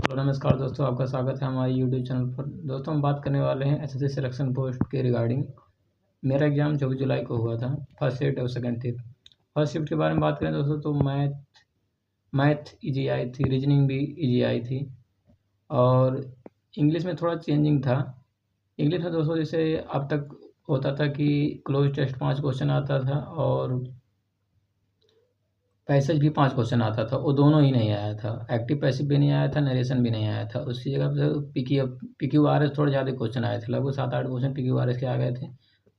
Hello नमस्कार दोस्तों, आपका स्वागत है हमारे यूट्यूब चैनल पर। दोस्तों हम बात करने वाले हैं एसएससी सिलेक्शन पोस्ट के रिगार्डिंग। मेरा एग्ज़ाम 24 जुलाई को हुआ था, फर्स्ट शिफ्ट और सेकंड शिफ्ट। फर्स्ट शिफ्ट के बारे में बात करें दोस्तों तो मैथ इजी आई थी, रीजनिंग भी इजी आई थी और इंग्लिश में थोड़ा चेंजिंग था। इंग्लिश में दोस्तों जैसे अब तक होता था कि क्लोज टेस्ट 5 क्वेश्चन आता था और पैसेज भी 5 क्वेश्चन आता था, वो दोनों ही नहीं आया था। एक्टिव पैसिव भी नहीं आया था, नरेशन भी नहीं आया था। उसकी जगह पे पीक्यूआरएस थोड़े ज़्यादा क्वेश्चन आए थे, लगभग 7-8 क्वेश्चन पीक्यूआरएस के आ गए थे।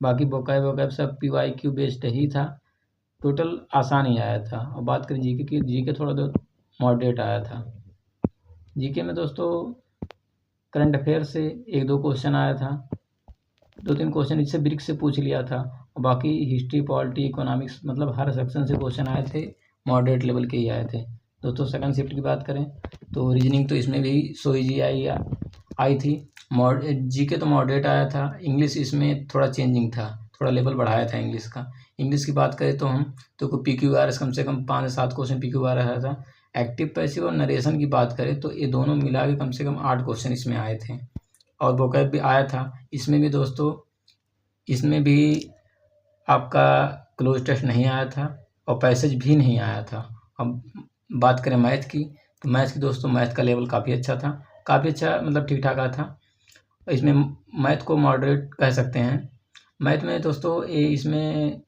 बाकी वोकैब सब पीवाईक्यू बेस्ड ही था, टोटल आसान ही आया था। और बात करें जीके की, जीके थोड़ा तो मॉडरेट आया था। जीके में दोस्तों करंट अफेयर से 1-2 क्वेश्चन आया था, 2-3 क्वेश्चन इससे ब्रिक से पूछ लिया था। बाकी हिस्ट्री, पॉलिटी, इकोनॉमिक्स मतलब हर सेक्शन से क्वेश्चन आए थे, मॉडरेट लेवल के ही आए थे। दोस्तों सेकंड शिफ्ट की बात करें तो रीजनिंग तो इसमें भी सो ईजी आई थी। जीके तो मॉडरेट आया था। इंग्लिश इसमें थोड़ा चेंजिंग था, थोड़ा लेवल बढ़ाया था इंग्लिश का। इंग्लिश की बात करें तो हम तो पीक्यूआरएस कम से कम 5 से 7 क्वेश्चन पीक्यूआरएस आया था। एक्टिव पैसिव और नरेशन की बात करें तो ये दोनों मिला के कम से कम 8 क्वेश्चन इसमें आए थे और वोकैब भी आया था। इसमें भी दोस्तों इसमें भी आपका क्लोज टेस्ट नहीं आया था और पैसेज भी नहीं आया था। अब बात करें मैथ की तो दोस्तों मैथ का लेवल काफ़ी अच्छा था, काफ़ी अच्छा मतलब ठीक ठाक आया था। इसमें मैथ को मॉडरेट कह सकते हैं। मैथ में दोस्तों इसमें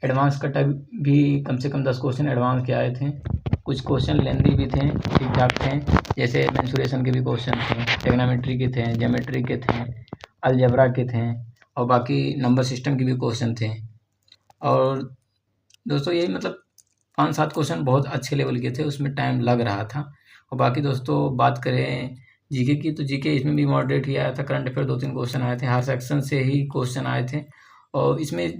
एडवांस का टाइप भी कम से कम 10 क्वेश्चन एडवांस के आए थे। कुछ क्वेश्चन लेंदी भी थे, ठीक ठाक थे, जैसे मेंसुरेशन के भी क्वेश्चन थे, ट्रिग्नोमेट्री के थे, ज्योमेट्री के थे, अलजेब्रा के थे और बाकी नंबर सिस्टम के भी क्वेश्चन थे। और दोस्तों यही मतलब 5-7 क्वेश्चन बहुत अच्छे लेवल के थे, उसमें टाइम लग रहा था। और बाकी दोस्तों बात करें जीके की तो जीके इसमें भी मॉडरेट ही आया था। करंट अफेयर 2-3 क्वेश्चन आए थे, हर सेक्शन से ही क्वेश्चन आए थे। और इसमें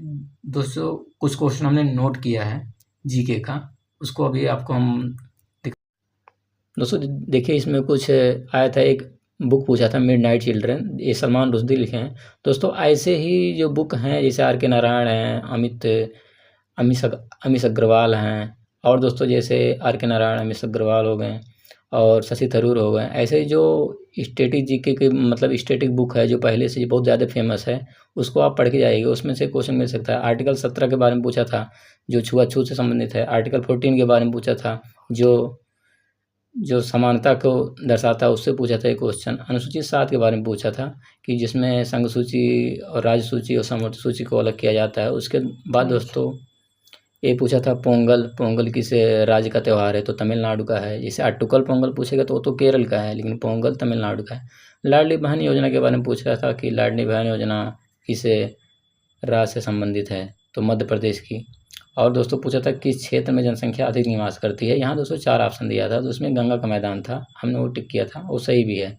दोस्तों कुछ क्वेश्चन हमने नोट किया है जीके का, उसको अभी आपको हम दोस्तों देखिए। इसमें कुछ आया था, एक बुक पूछा था मिडनाइट चिल्ड्रन, ये सलमान रुश्दी लिखे हैं। दोस्तों ऐसे ही जो बुक हैं जैसे आर के नारायण हैं, अमित अग्रवाल हैं और दोस्तों जैसे आर के नारायण, अमित अग्रवाल हो गए और शशि थरूर हो गए, ऐसे जो स्टैटिक जीके के मतलब स्टैटिक बुक है जो पहले से बहुत ज़्यादा फेमस है, उसको आप पढ़ के जाइएगा, उसमें से क्वेश्चन मिल सकता है। आर्टिकल 17 के बारे में पूछा था जो छुआछूत से संबंधित है। आर्टिकल 14 के बारे में पूछा था जो समानता को दर्शाता है, उससे पूछा था एक क्वेश्चन। अनुसूचित 7 के बारे में पूछा था कि जिसमें संघ सूची और राज्य सूची और समवर्ती सूची को अलग किया जाता है। उसके बाद दोस्तों ये पूछा था पोंगल किस राज्य का त्यौहार है, तो तमिलनाडु का है। जैसे अट्टुकल पोंगल पूछेगा तो वो तो केरल का है, लेकिन पोंगल तमिलनाडु का है। लाडली बहन योजना के बारे में पूछा था कि लाडली बहन योजना किस राज्य से संबंधित है, तो मध्य प्रदेश की। और दोस्तों पूछा था किस क्षेत्र में जनसंख्या अधिक निवास करती है। यहाँ दोस्तों 4 ऑप्शन दिया था, तो उसमें गंगा का मैदान था, हमने वो टिक किया था, वो सही भी है।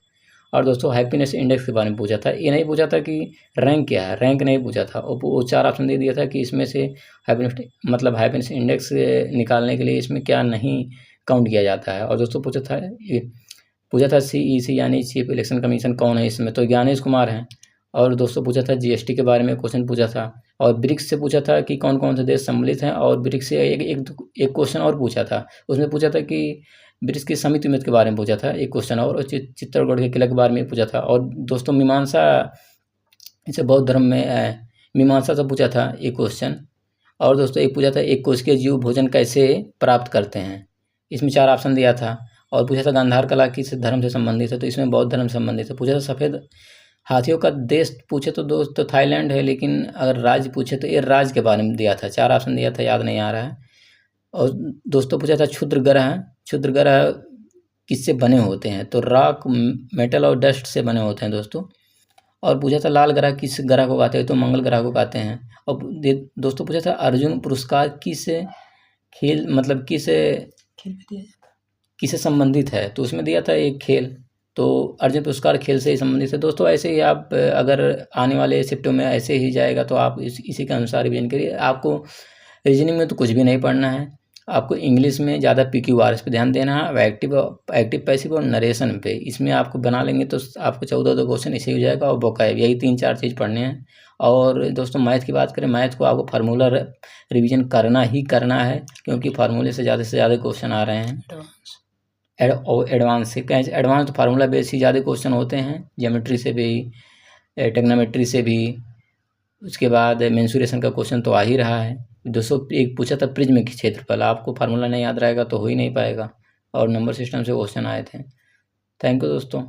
और दोस्तों हैप्पीनेस इंडेक्स के बारे में पूछा था। ये नहीं पूछा था कि रैंक क्या है, रैंक नहीं पूछा था, वो 4 ऑप्शन दे दिया था कि इसमें से हैप्पीनेस इंडेक्स निकालने के लिए इसमें क्या नहीं काउंट किया जाता है। और दोस्तों पूछा था CEC यानी चीफ इलेक्शन कमीशन कौन है इसमें, तो ज्ञानेश कुमार हैं। और दोस्तों पूछा था GST के बारे में क्वेश्चन पूछा था। और ब्रिक्स से पूछा था कि कौन कौन से देश सम्मिलित हैं। और ब्रिक्स से एक क्वेश्चन और पूछा था, उसमें पूछा था कि ब्रिक्स की समिति उम्मीद के बारे में पूछा था एक क्वेश्चन, और चित्तौड़गढ़ के किला के बारे में पूछा था। और दोस्तों मीमांसा, इसे बौद्ध धर्म में मीमांसा से पूछा था एक क्वेश्चन। और दोस्तों एक पूछा था एक कोशिकीय जीव भोजन कैसे प्राप्त करते हैं, इसमें 4 ऑप्शन दिया था। और पूछा था गांधार कला किस धर्म से संबंधित है, तो इसमें बौद्ध धर्म से संबंधित है। पूछा था सफ़ेद हाथियों का देश पूछे तो दोस्तों थाईलैंड है, लेकिन अगर राज्य पूछे तो ये राज्य के बारे में दिया था। 4 ऑप्शन दिया था, याद नहीं आ रहा है। और दोस्तों पूछा था क्षुद्र ग्रह किससे बने होते हैं, तो रॉक, मेटल और डस्ट से बने होते हैं दोस्तों। और पूछा था लाल ग्रह किस ग्रह को कहते हैं, तो मंगल ग्रह को कहते हैं। और दोस्तों पूछा था अर्जुन पुरस्कार किससे संबंधित है, तो उसमें दिया था एक खेल, तो अर्जुन पुरस्कार खेल से ही संबंधित है। दोस्तों ऐसे ही आप अगर आने वाले शिफ्टों में ऐसे ही जाएगा तो आप इसी के अनुसार रिवीजन करिए। आपको रीजनिंग में तो कुछ भी नहीं पढ़ना है, आपको इंग्लिश में ज़्यादा PQRS पे ध्यान देना है, एक्टिव पैसिव और नरेशन पे। इसमें आपको बना लेंगे तो आपको 14 क्वेश्चन इसे हो जाएगा। और वोकैब, यही 3-4 चीज़ पढ़ने हैं। और दोस्तों मैथ की बात करें, मैथ को आपको फार्मूला रिवीजन करना ही करना है, क्योंकि फार्मूले से ज़्यादा क्वेश्चन आ रहे हैं। एडवांस से कैसे, एडवांस तो फार्मूला बेस ही ज़्यादा क्वेश्चन होते हैं, ज्योमेट्री से भी, ट्रिग्नोमेट्री से भी। उसके बाद मेंसुरेशन का क्वेश्चन तो आ ही रहा है। 201 पूछा था प्रिज्म की क्षेत्रफल, आपको फार्मूला नहीं याद रहेगा तो हो ही नहीं पाएगा, और नंबर सिस्टम से क्वेश्चन आए थे। थैंक यू दोस्तों।